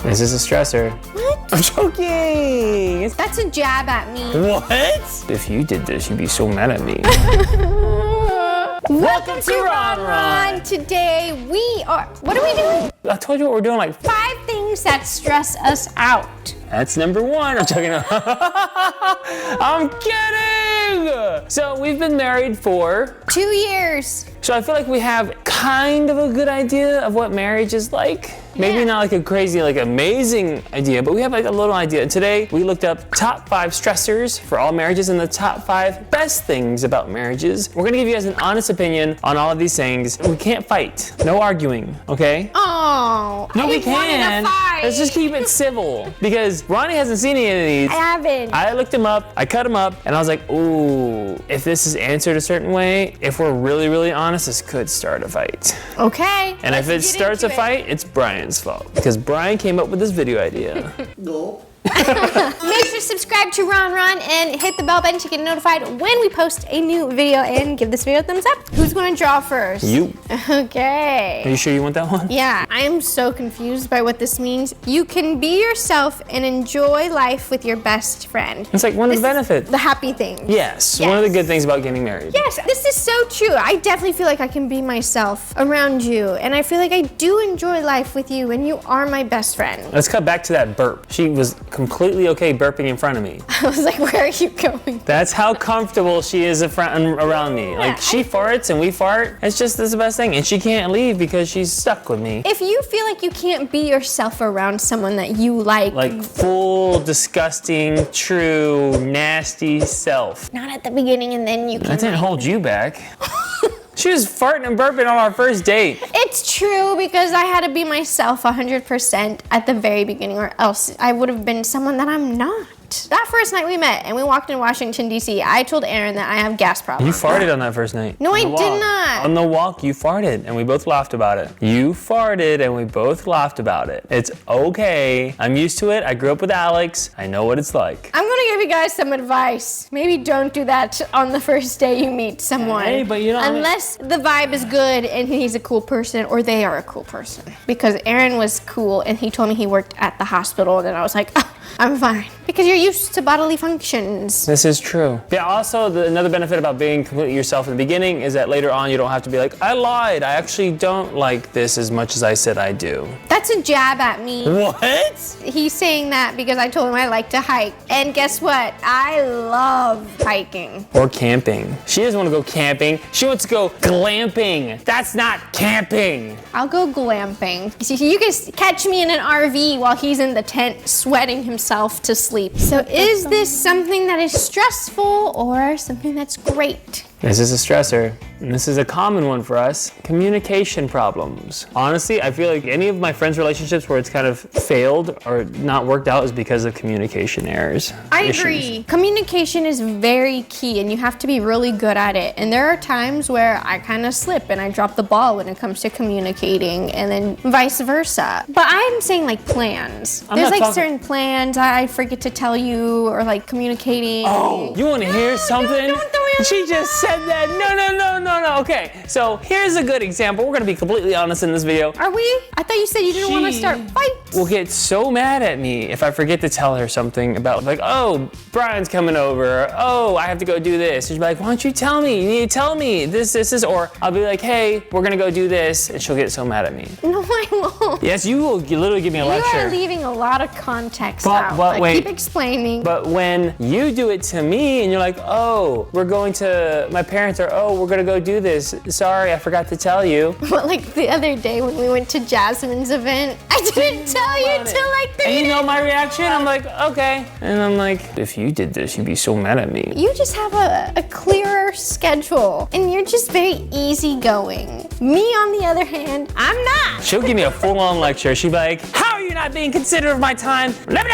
This is a stressor. What? I'm joking. That's a jab at me. What? If you did this, you'd be so mad at me. Welcome to RonRon. Today we are, what are we doing? I told you what we're doing, like 5 things that stress us out. That's number 1. I'm joking. I'm kidding. So we've been married for 2 years. So I feel like we have kind of a good idea of what marriage is like. Maybe not like a crazy, like amazing idea, but we have like a little idea. Today we looked up top 5 stressors for all marriages and the top 5 best things about marriages. We're gonna give you guys an honest opinion on all of these things. We can't fight, no arguing, okay? Oh, No, we can. Let's just keep it civil because Ronnie hasn't seen any of these. I haven't. I looked him up, I cut him up, and I was like, ooh, if this is answered a certain way, if we're really, really honest, this could start a fight. Okay. And if it starts a fight, it's Brian's fault because Brian came up with this video idea. No. Make sure to subscribe to RonRon and hit the bell button to get notified when we post a new video, and give this video a thumbs up. Who's going to draw first? You. Okay. Are you sure you want that one? Yeah, I am so confused by what this means. You can be yourself and enjoy life with your best friend. It's like one of the benefits. The happy thing. Yes, one of the good things about getting married. Yes, this is so true. I definitely feel like I can be myself around you, and I feel like I do enjoy life with you, and you are my best friend. Let's cut back to that burp. She was completely okay burping in front of me. I was like, where are you going? That's how comfortable she is around me. Like, she farts and we fart. It's just the best thing. And she can't leave because she's stuck with me. If you feel like you can't be yourself around someone that you like full, disgusting, true, nasty self. not at the beginning and then you can. That didn't hold you back. She was farting and burping on our first date. It's true because I had to be myself 100% at the very beginning, or else I would have been someone that I'm not. That first night we met and we walked in Washington, D.C., I told Aaron that I have gas problems. You farted on that first night. No, I did not. On the walk, you farted and we both laughed about it. You farted and we both laughed about it. It's okay. I'm used to it. I grew up with Alex. I know what it's like. I'm gonna give you guys some advice. Maybe don't do that on the first day you meet someone. Hey, but you know, unless the vibe is good and he's a cool person or they are a cool person. Because Aaron was cool and he told me he worked at the hospital, and then I was like, oh, I'm fine. Because you're used to bodily functions. This is true. Yeah, also another benefit about being completely yourself in the beginning is that later on you don't have to be like, I lied. I actually don't like this as much as I said I do. That's a jab at me. What? He's saying that because I told him I like to hike. And guess what? I love hiking. Or camping. She doesn't want to go camping. She wants to go glamping. That's not camping. I'll go glamping. You can catch me in an RV while he's in the tent sweating himself to sleep. So is this something that is stressful or something that's great? This is a stressor, and this is a common one for us, communication problems. Honestly, I feel like any of my friends' relationships where it's kind of failed or not worked out is because of communication errors. I agree. Communication is very key, and you have to be really good at it. And there are times where I kind of slip and I drop the ball when it comes to communicating, and then vice versa. But I'm saying like plans. There's like certain plans I forget to tell you, or like communicating. Oh, you want to hear something? She just said that. No. Okay, so here's a good example. We're gonna be completely honest in this video. Are we? I thought you said you didn't want to start fights. Will get so mad at me if I forget to tell her something about, like, oh, Brian's coming over. Or, oh, I have to go do this. She'll be like, why don't you tell me? You need to tell me this. Or I'll be like, hey, we're gonna go do this, and she'll get so mad at me. No, I won't. Yes, you will literally give me a lecture. You are leaving a lot of context out. But wait. Keep explaining. But when you do it to me and you're like, oh, we're going to my parents, or oh, we're gonna go do this. Sorry, I forgot to tell you. But like the other day when we went to Jasmine's event, I didn't tell you till like 3 days. And you know my reaction? I'm like, okay. And I'm like, if you did this, you'd be so mad at me. You just have a clearer schedule, and you're just very easygoing. Me, on the other hand, I'm not. She'll give me a full-on lecture. She'd be like, how are you not being considerate of my time? But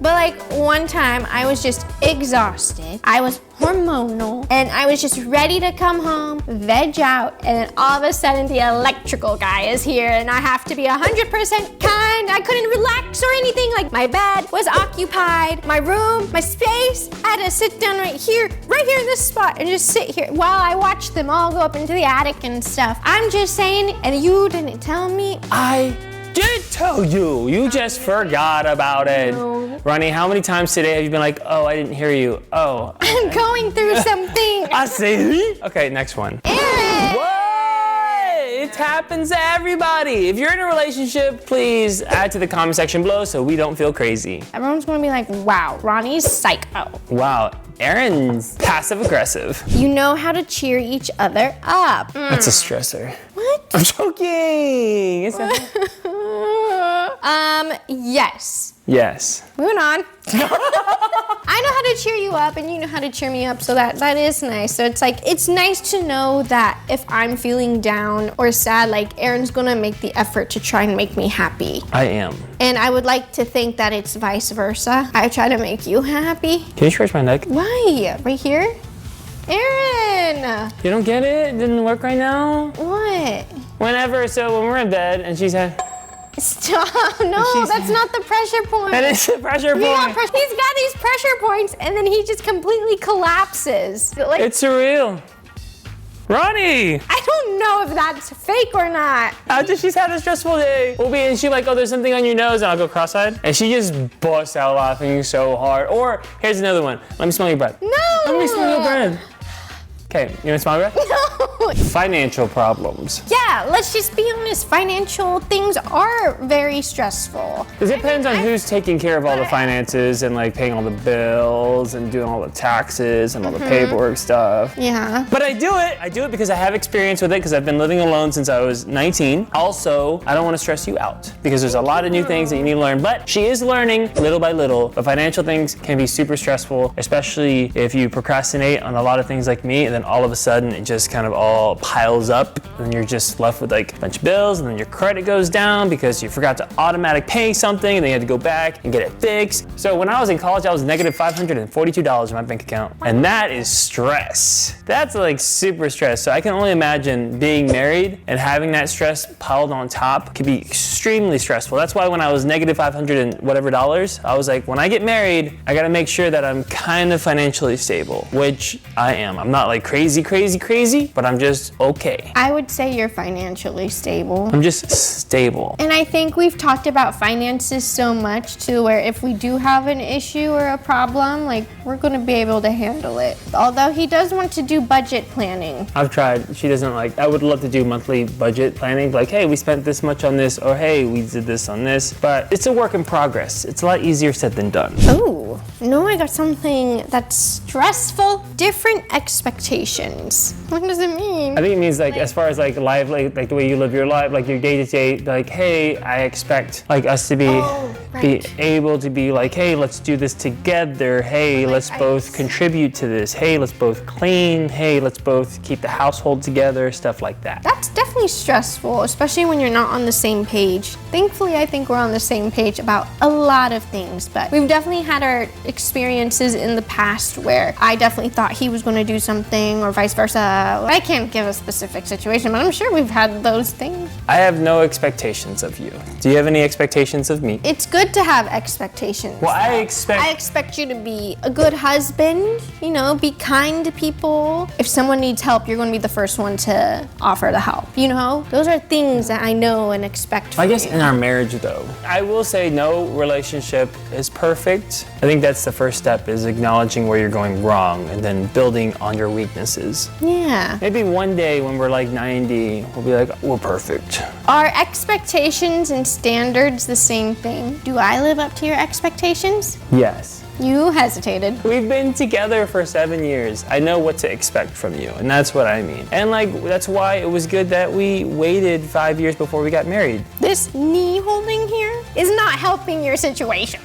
like one time, I was just exhausted. I was hormonal, and I was just ready to come home, veg out, and then all of a sudden the electrical guy is here, and I have to be 100% kind. I couldn't relax or anything. Like, my bed was occupied, my room, my space. I had to sit down right here in this spot, and just sit here while I watched them all go up into the attic and stuff. I'm just saying, and you didn't tell me. I did tell you. You just forgot about it. No. Ronnie, how many times today have you been like, oh, I didn't hear you? Oh. I'm going through something. I see. Okay, next one. Aaron! What? It happens to everybody. If you're in a relationship, please add to the comment section below so we don't feel crazy. Everyone's gonna be like, wow, Ronnie's psycho. Wow, Aaron's passive aggressive. You know how to cheer each other up. That's a stressor. What? I'm joking. It's Yes. Yes. Moving on. I know how to cheer you up and you know how to cheer me up, so that is nice. So it's like, it's nice to know that if I'm feeling down or sad, like Aaron's gonna make the effort to try and make me happy. I am. And I would like to think that it's vice versa. I try to make you happy. Can you stretch my neck? Why? Right here? Aaron! You don't get it? It didn't work right now? What? Whenever, so when we're in bed and she said, Stop. No, that's not the pressure point. that is the pressure He's point. got these pressure points and then he just completely collapses. Like, It's surreal. Ronnie! I don't know if that's fake or not. After she's had a stressful day, and she's like, oh, there's something on your nose, and I'll go cross-eyed. And she just busts out laughing so hard. Or, here's another one. Let me smell your breath. No. Let me smell your breath. Okay, you want to smell my breath? No. Financial problems. Yeah, let's just be honest. Financial things are very stressful. It depends on who's taking care of all the finances and like paying all the bills and doing all the taxes and all the paperwork stuff. Yeah. But I do it because I have experience with it because I've been living alone since I was 19. Also, I don't want to stress you out because there's a lot of new things that you need to learn, but she is learning little by little. But financial things can be super stressful, especially if you procrastinate on a lot of things like me, and then all of a sudden it just kind of all piles up and you're just left with like a bunch of bills, and then your credit goes down because you forgot to automatic pay something and then you had to go back and get it fixed. So when I was in college, I was negative $542 in my bank account, and that is stress. That's like super stress. So I can only imagine being married and having that stress piled on top could be extremely stressful. That's why when I was negative 500 and whatever dollars, I was like, when I get married, I gotta make sure that I'm kind of financially stable, which I am. I'm not like crazy, but I'm just okay. I would say you're financially stable. I'm just stable. And I think we've talked about finances so much too, where if we do have an issue or a problem, like we're gonna be able to handle it. Although he does want to do budget planning. I've tried. She doesn't like, I would love to do monthly budget planning, like, hey, we spent this much on this, or hey, we did this on this, but it's a work in progress. It's a lot easier said than done. Ooh, no, I got something that's stressful. Different expectations. What does it mean? I think it means like as far as like life, like the way you live your life, like your day to day, like, hey, I expect like us to be be able to be like, hey, let's do this together. Hey, let's both contribute to this. Hey, let's both clean. Hey, let's both keep the household together, stuff like that. That's definitely stressful, especially when you're not on the same page. Thankfully, I think we're on the same page about a lot of things, but we've definitely had our experiences in the past where I definitely thought he was going to do something or vice versa. I can't give a specific situation, but I'm sure we've had those things. I have no expectations of you. Do you have any expectations of me? It's good to have expectations. Well, I I expect you to be a good husband, you know, be kind to people. If someone needs help, you're going to be the first one to offer the help, you know? Those are things that I know and expect from I guess you. in our marriage though, I will say no relationship is perfect. I think that's the first step, is acknowledging where you're going wrong and then building on your weaknesses. Yeah. Maybe one day when we're like 90, we'll be like, we're perfect. Are expectations and standards the same thing? Do I live up to your expectations? Yes. You hesitated. We've been together for 7 years. I know what to expect from you, and that's what I mean. And like, that's why it was good that we waited 5 years before we got married. This knee holding here is not helping your situation.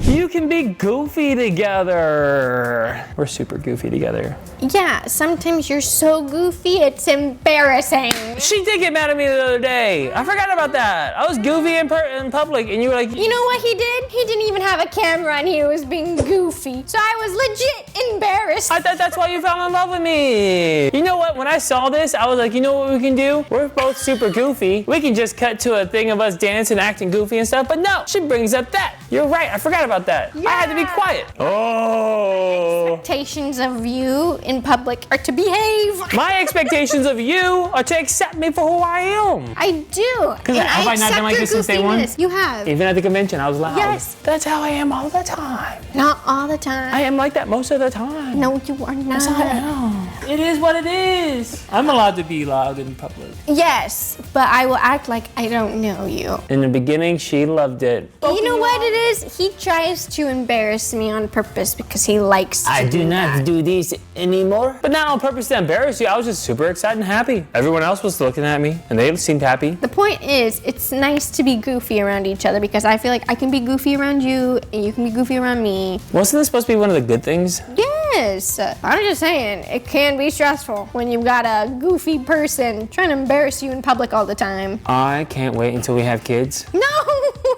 You can be goofy together. We're super goofy together. Yeah, sometimes you're so goofy, it's embarrassing. She did get mad at me the other day. I forgot about that. I was goofy in public, and you were like, You know what he did? He didn't even have a camera and he was being goofy. So I was legit embarrassed. I thought that's why you fell in love with me. You know what? When I saw this, I was like, you know what we can do? We're both super goofy. We can just cut to a thing of us dancing, acting goofy and stuff. But no, she brings up that. You're right. I forgot about that. I had to be quiet. Oh. Expectations of you in public are to behave. My expectations of you are to accept me for who I am. I do. And have I not been like this since day one? You have. Even at the convention, I was loud. Yes. That's how I am all the time. Not all the time. I am like that most of the time. No, you are not. It is what it is. I'm allowed to be loud in public. Yes, but I will act like I don't know you. In the beginning, she loved it. You know what it is? He tries to embarrass me on purpose because he likes to I do not that. do this anymore. But not on purpose to embarrass you. I was just super excited and happy. Everyone else was looking at me, and they seemed happy. The point is, it's nice to be goofy around each other because I feel like I can be goofy around you and you can be goofy around me. Wasn't this supposed to be one of the good things? Yes. I'm just saying, it can be stressful when you've got a goofy person trying to embarrass you in public all the time. I can't wait until we have kids. No!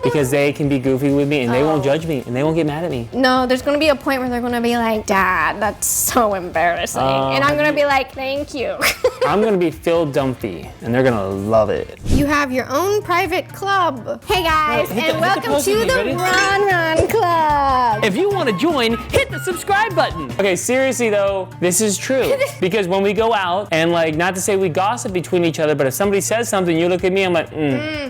Because they can be goofy with me and they won't judge me and they won't get mad at me. No, there's gonna be a point where they're gonna be like, Dad, that's so embarrassing. And I'm gonna be like, thank you. I'm gonna be Phil Dumpty and they're gonna love it. You have your own private club. Hey guys, Hit the and welcome post to with me, the ready? RonRon Club. If you want to join, hit the subscribe button. Okay, seriously though, this is true. Because when we go out, and like, not to say we gossip between each other, but if somebody says something, you look at me, I'm like,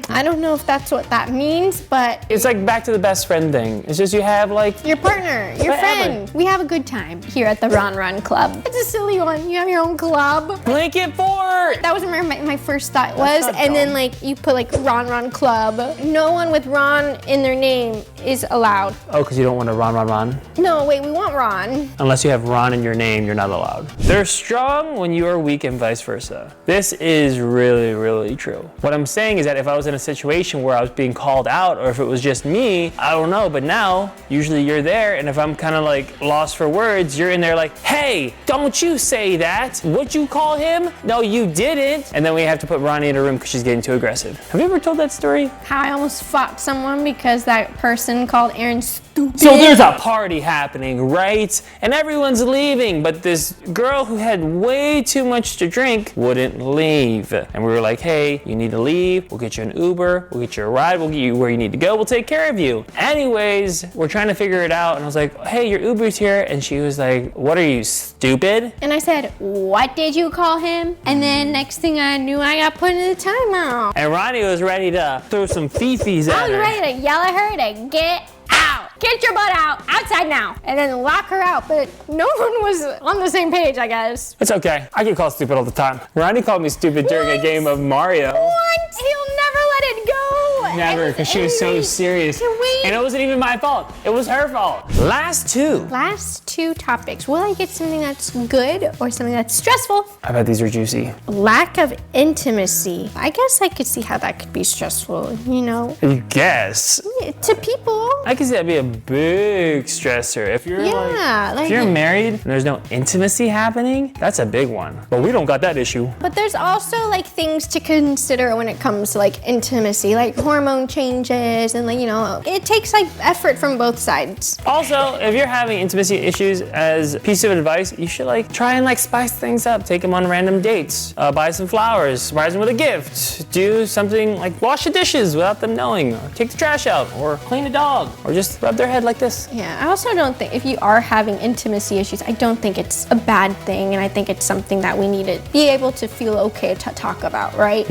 I don't know if that's what that means, but It's like back to the best friend thing. It's just you have like, your partner, your Whatever. friend. We have a good time here at the RonRon Club. It's a silly one. You have your own club. blanket fort. That was where my first thought was, not and then dumb. like you put like RonRon Club. No one with Ron in their name is allowed. Oh, because you don't want to Ron. No, wait, we want Ron. Unless you have Ron in your name, you're not allowed. They're strong when you are weak and vice versa. This is really, really true. What I'm saying is that if I was in a situation where I was being called out, or if it was just me, I don't know, but now, usually you're there, and if I'm kind of like lost for words, you're in there like, hey, don't you say that. What'd you call him? No, you didn't. And then we have to put Ronnie in a room because she's getting too aggressive. Have you ever told that story? How I almost fought someone because that person called Aaron stupid. So there's a party happening, right? And everyone's leaving, but this girl who had way too much to drink wouldn't leave. And we were like, hey, you need to leave. We'll get you an Uber. We'll get you a ride. We'll get you where you need to go. We'll take care of you. Anyways, we're trying to figure it out. And I was like, hey, your Uber's here. And she was like, what are you, stupid? And I said, what did you call him? And then next thing I knew, I got put in the timeout. And Ronnie was ready to throw some fifis I at was her. ready to yell at her to get out. Get your butt out, outside now. And then lock her out, but no one was on the same page, I guess. It's okay. I get called stupid all the time. Ronnie called me stupid during a game of Mario. What? He'll never let it go. Never, because she was so serious. Can we? And it wasn't even my fault. It was her fault. Last two. Last two topics. Will I get something that's good or something that's stressful? I bet these are juicy. Lack of intimacy. I guess I could see how that could be stressful, you know? You guess. To people. I can see that be a big stressor. If you're Yeah, if you're married and there's no intimacy happening, that's a big one. But we don't got that issue. But there's also like things to consider when it comes to like intimacy, like hormone changes and like, you know, it takes like effort from both sides. Also, if you're having intimacy issues, as a piece of advice, you should like try and like spice things up. Take them on random dates. Buy some flowers. Surprise them with a gift. Do something like wash the dishes without them knowing. Or take the trash out. Or clean a dog. Or just rub their head like this. Yeah, I also don't think if you are having intimacy issues, I don't think it's a bad thing, and I think it's something that we need to be able to feel okay to talk about, right?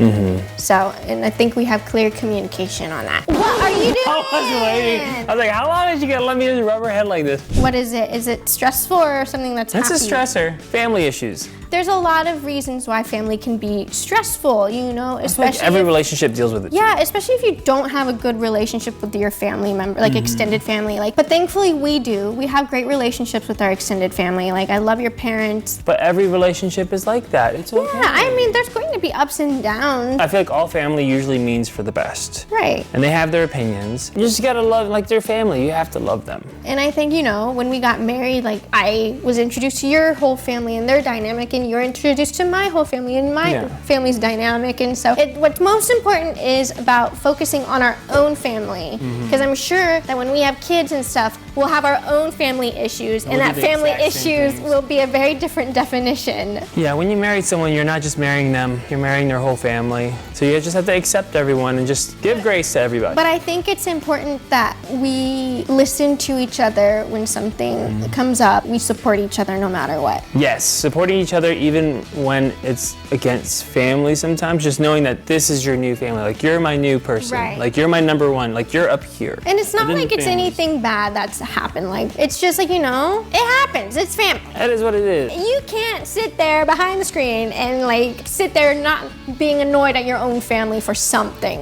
So, and I think we have clear communication on that. What are you doing? I was waiting. I was like, how long is she gonna let me just rub her head like this? What is it? Is it stressful or something that's That's a happy? stressor. Family issues. There's a lot of reasons why family can be stressful, you know, Like especially every if, relationship deals with it. yeah, especially if you don't have a good relationship with your family member, like extended family. Like, but thankfully we do. We have great relationships with our extended family. Like, I love your parents. But every relationship is like that. It's okay. Yeah, I mean, there's going to be ups and downs. I feel like all family usually means for the best. Right. And they have their opinions. You just gotta love like their family. You have to love them. And I think, you know, when we got married, like I was introduced to your whole family and their dynamic, and and you're introduced to my whole family and my family's dynamic. And so what's most important is about focusing on our own family. Because I'm sure that when we have kids and stuff, we'll have our own family issues, and that family issues will be a very different definition. Yeah, when you marry someone, you're not just marrying them, you're marrying their whole family. So you just have to accept everyone and just give grace to everybody. But I think it's important that we listen to each other when something comes up. We support each other no matter what. Yes, supporting each other even when it's against family sometimes, just knowing that this is your new family. Like, you're my new person. Right. Like, you're my number one. Like, you're up here. And it's not like it's anything bad that's happened. Like, it's just like, it happens. It's family. That is what it is. You can't sit there behind the screen and like sit there not being annoyed at your own family for something.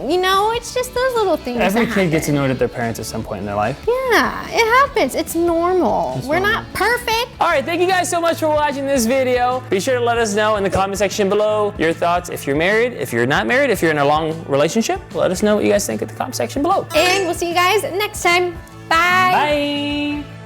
It's just those little things. Every kid gets annoyed at their parents at some point in their life. Yeah, it happens. It's normal. We're not perfect. All right, thank you guys so much for watching this video. Be sure to let us know in the comment section below your thoughts. If you're married, if you're not married, if you're in a long relationship, let us know what you guys think in the comment section below. And we'll see you guys next time. Bye. Bye.